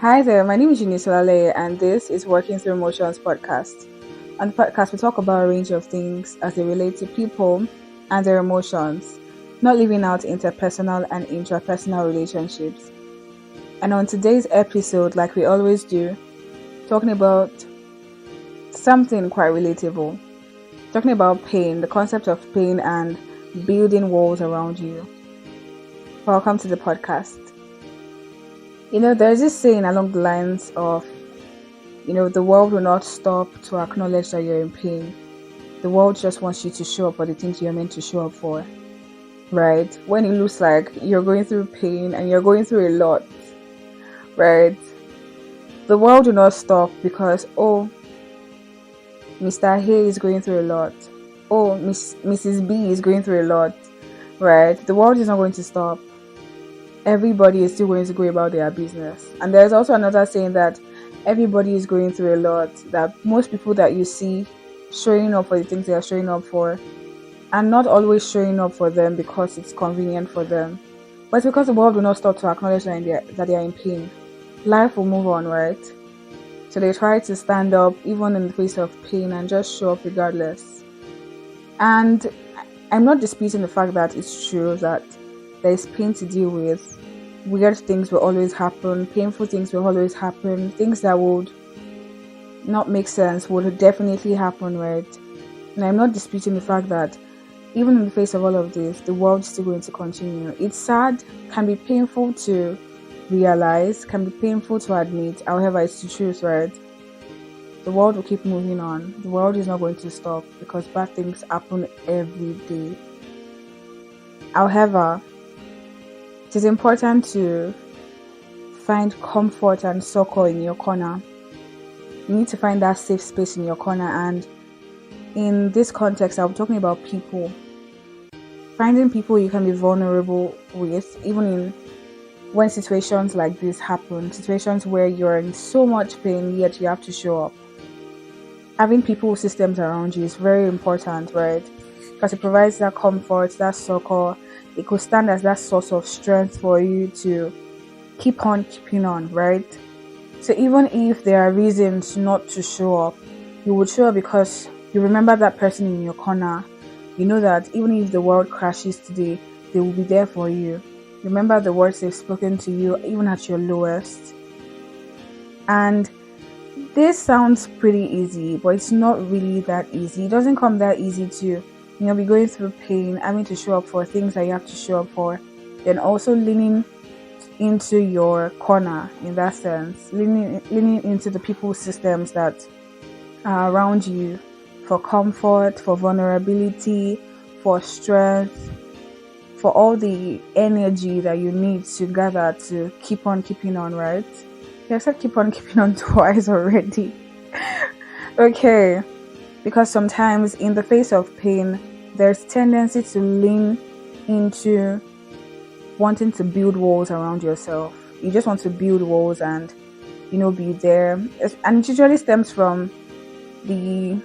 Hi there, my name is Unintentionally, and this is Working Through Emotions podcast. On the podcast, we talk about a range of things as they relate to people and their emotions, not leaving out interpersonal and intrapersonal relationships. And on today's episode, like we always do, talking about something quite relatable, talking about pain, the concept of pain, and building walls around you. Welcome to the podcast. There's this saying along the lines of, the world will not stop to acknowledge that you're in pain. The world just wants you to show up for the things you're meant to show up for, right? When it looks like you're going through pain and you're going through a lot, right? The world will not stop because, Mr. Hay is going through a lot. Mrs. B is going through a lot, right? The world is not going to stop. Everybody is still going to go about their business. And there's also another saying that everybody is going through a lot, that most people that you see showing up for the things they are showing up for are not always showing up for them because it's convenient for them, but it's because the world will not stop to acknowledge that they are in pain. Life will move on, right? So they try to stand up even in the face of pain and just show up regardless. And I'm not disputing the fact that it's true that there is pain to deal with. Weird things will always happen, painful things will always happen, things that would not make sense would definitely happen, right? And I'm not disputing the fact that even in the face of all of this, the world is still going to continue. It's sad, can be painful to realize, can be painful to admit, however, it's the truth, right? The world will keep moving on. The world is not going to stop because bad things happen every day. However, it is important to find comfort and succor in your corner. You need to find that safe space in your corner. And in this context, I'm talking about people. Finding people you can be vulnerable with, even when situations like this happen, situations where you're in so much pain, yet you have to show up. Having people systems around you is very important, right? Because it provides that comfort, that succor. It could stand as that source of strength for you to keep on keeping on, right? So even if there are reasons not to show up, you would show up because you remember that person in your corner. You know that even if the world crashes today, they will be there for you. Remember the words they've spoken to you, even at your lowest. And this sounds pretty easy, but it's not really that easy. It doesn't come that easy to be going through pain, having to show up for things that you have to show up for, then also leaning into your corner in that sense, leaning into the people systems that are around you for comfort, for vulnerability, for strength, for all the energy that you need to gather to keep on keeping on, right? I said keep on keeping on twice already. Okay. Because sometimes in the face of pain, there's tendency to lean into wanting to build walls around yourself. You just want to build walls and, be there. And it usually stems from the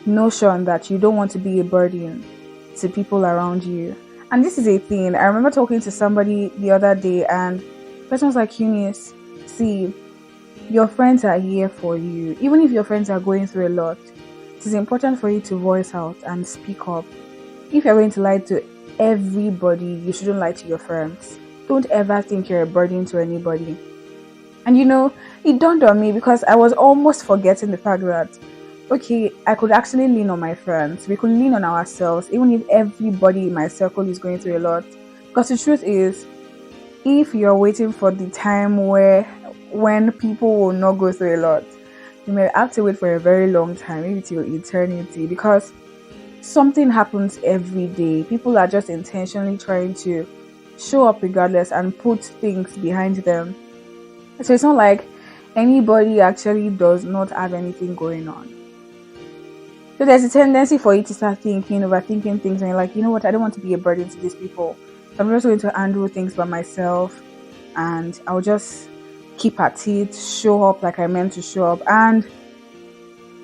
notion that you don't want to be a burden to people around you. And this is a thing. I remember talking to somebody the other day and the person was like, Eunice, see, your friends are here for you. Even if your friends are going through a lot, it is important for you to voice out and speak up. If you're going to lie to everybody, you shouldn't lie to your friends. Don't ever think you're a burden to anybody. And it dawned on me because I was almost forgetting the fact that, okay, I could actually lean on my friends. We could lean on ourselves, even if everybody in my circle is going through a lot. Because the truth is, if you're waiting for the time when people will not go through a lot, you may have to wait for a very long time, maybe till eternity, because something happens every day. People are just intentionally trying to show up regardless and put things behind them. So it's not like anybody actually does not have anything going on. So there's a tendency for you to start overthinking things, and you're like, you know what, I don't want to be a burden to these people. So I'm just going to handle things by myself, and I'll just keep at it, show up like I meant to show up. And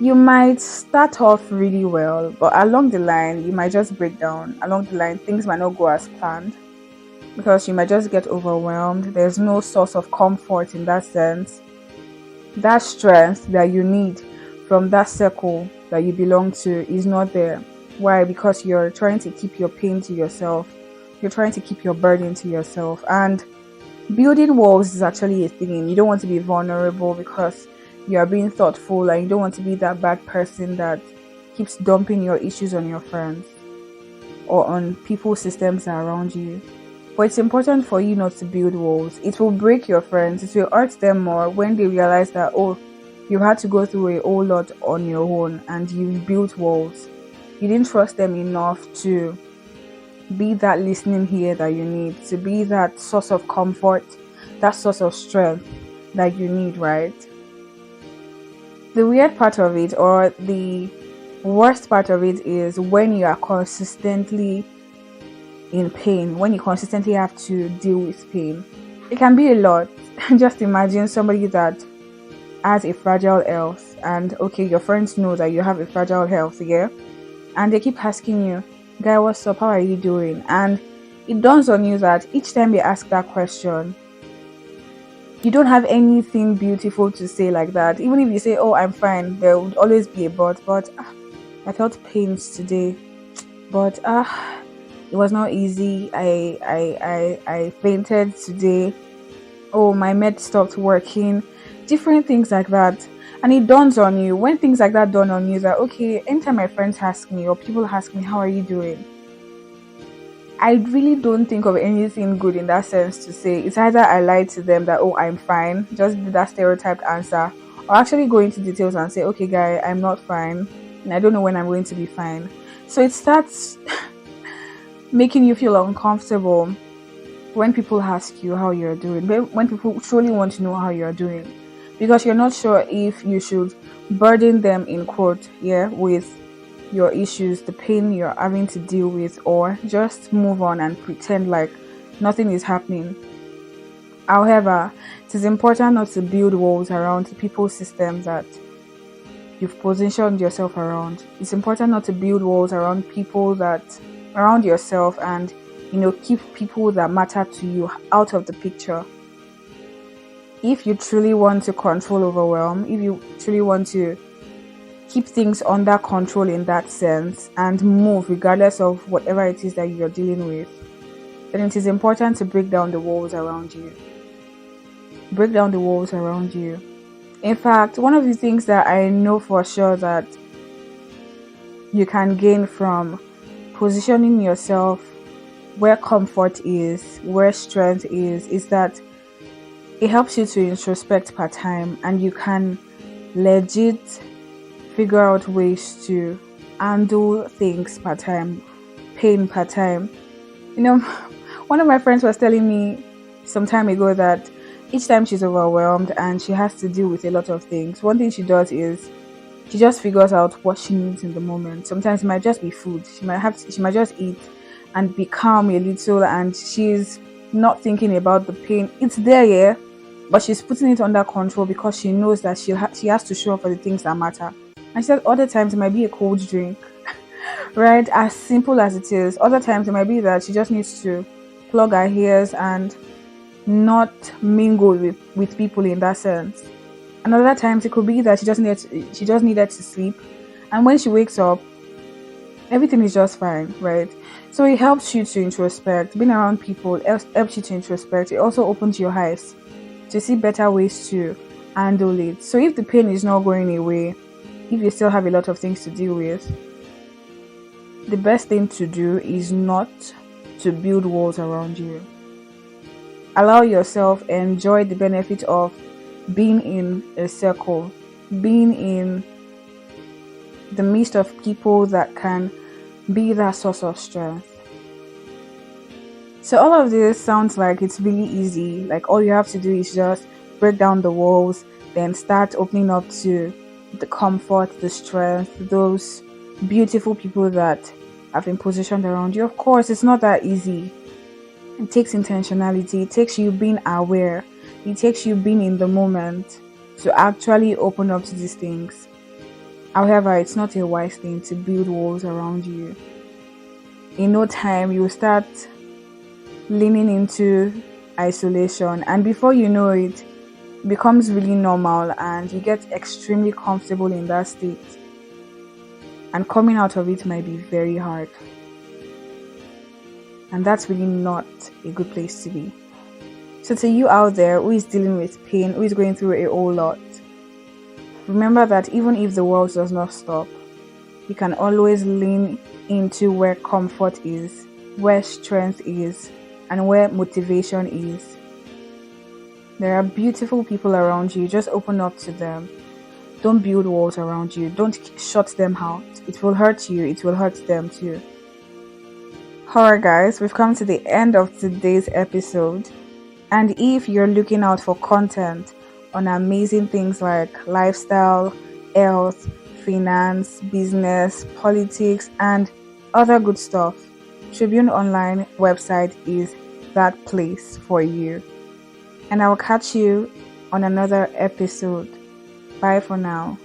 you might start off really well, but along the line, you might just break down. Along the line, things might not go as planned. because you might just get overwhelmed. There's no source of comfort in that sense. That strength that you need from that circle that you belong to is not there. Why? Because you're trying to keep your pain to yourself. You're trying to keep your burden to yourself. And building walls is actually a thing. You don't want to be vulnerable because you are being thoughtful, and you don't want to be that bad person that keeps dumping your issues on your friends or on people's systems around you. But it's important for you not to build walls. It will break your friends. It will hurt them more when they realize that, oh, you had to go through a whole lot on your own and you built walls. You didn't trust them enough to be that listening ear that you need, to be that source of comfort, that source of strength that you need, right? The weird part of it, or the worst part of it, is when you are consistently in pain, when you consistently have to deal with pain. It can be a lot. Just imagine somebody that has a fragile health, and okay, your friends know that you have a fragile health, yeah? And they keep asking you, guy, what's up? How are you doing? And it dawns on you that each time they ask that question, you don't have anything beautiful to say like that. Even if you say, oh, I'm fine, there would always be a but I felt pains today, but it was not easy. I fainted today. Oh, my med stopped working. Different things like that. And it dawns on you, when things like that dawn on you, that okay, anytime my friends ask me or people ask me, how are you doing? I really don't think of anything good in that sense to say. It's either I lie to them that, oh, I'm fine, just do that stereotyped answer, or actually go into details and say, okay, guy, I'm not fine, and I don't know when I'm going to be fine. So it starts making you feel uncomfortable when people ask you how you're doing, when people truly want to know how you're doing, because you're not sure if you should burden them, in quote, yeah, with your issues, the pain you're having to deal with, or just move on and pretend like nothing is happening. However, it is important not to build walls around people's systems that you've positioned yourself around. It's important not to build walls around people that around yourself, and keep people that matter to you out of the picture. If you truly want to control overwhelm, if you truly want to keep things under control in that sense and move regardless of whatever it is that you're dealing with, then it is important to break down the walls around you. Break down the walls around you. In fact, one of the things that I know for sure that you can gain from positioning yourself where comfort is, where strength is that it helps you to introspect per time, and you can legit figure out ways to handle things per time, pain per time. One of my friends was telling me some time ago that each time she's overwhelmed and she has to deal with a lot of things, one thing she does is she just figures out what she needs in the moment. Sometimes it might just be food. She might just eat and be calm a little, and she's not thinking about the pain. It's there, yeah, but she's putting it under control because she knows that she has to show up for the things that matter. And she said other times it might be a cold drink, right? As simple as it is. Other times it might be that she just needs to plug her ears and not mingle with people in that sense. And other times it could be that she just needed to sleep, and when she wakes up, everything is just fine, right? So it helps you to introspect. Being around people helps you to introspect. It also opens your eyes to see better ways to handle it. So if the pain is not going away, if you still have a lot of things to deal with, the best thing to do is not to build walls around you. Allow yourself enjoy the benefit of being in a circle, being in the midst of people that can be that source of strength. So all of this sounds like it's really easy. Like all you have to do is just break down the walls, then start opening up to the comfort, the strength, those beautiful people that have been positioned around you. Of course, it's not that easy. It takes intentionality. It takes you being aware. It takes you being in the moment to actually open up to these things. However, it's not a wise thing to build walls around you. In no time, you will start leaning into isolation, and before you know it, becomes really normal and you get extremely comfortable in that state, and coming out of it might be very hard, and that's really not a good place to be. So to you out there who is dealing with pain, who is going through a whole lot, remember that even if the world does not stop, you can always lean into where comfort is, where strength is, and where motivation is. There are beautiful people around you. Just open up to them. Don't build walls around you. Don't shut them out. It will hurt you. It will hurt them too. Alright guys, we've come to the end of today's episode. And if you're looking out for content on amazing things like lifestyle, health, finance, business, politics, and other good stuff, Tribune Online website is that place for you. And I'll catch you on another episode. Bye for now.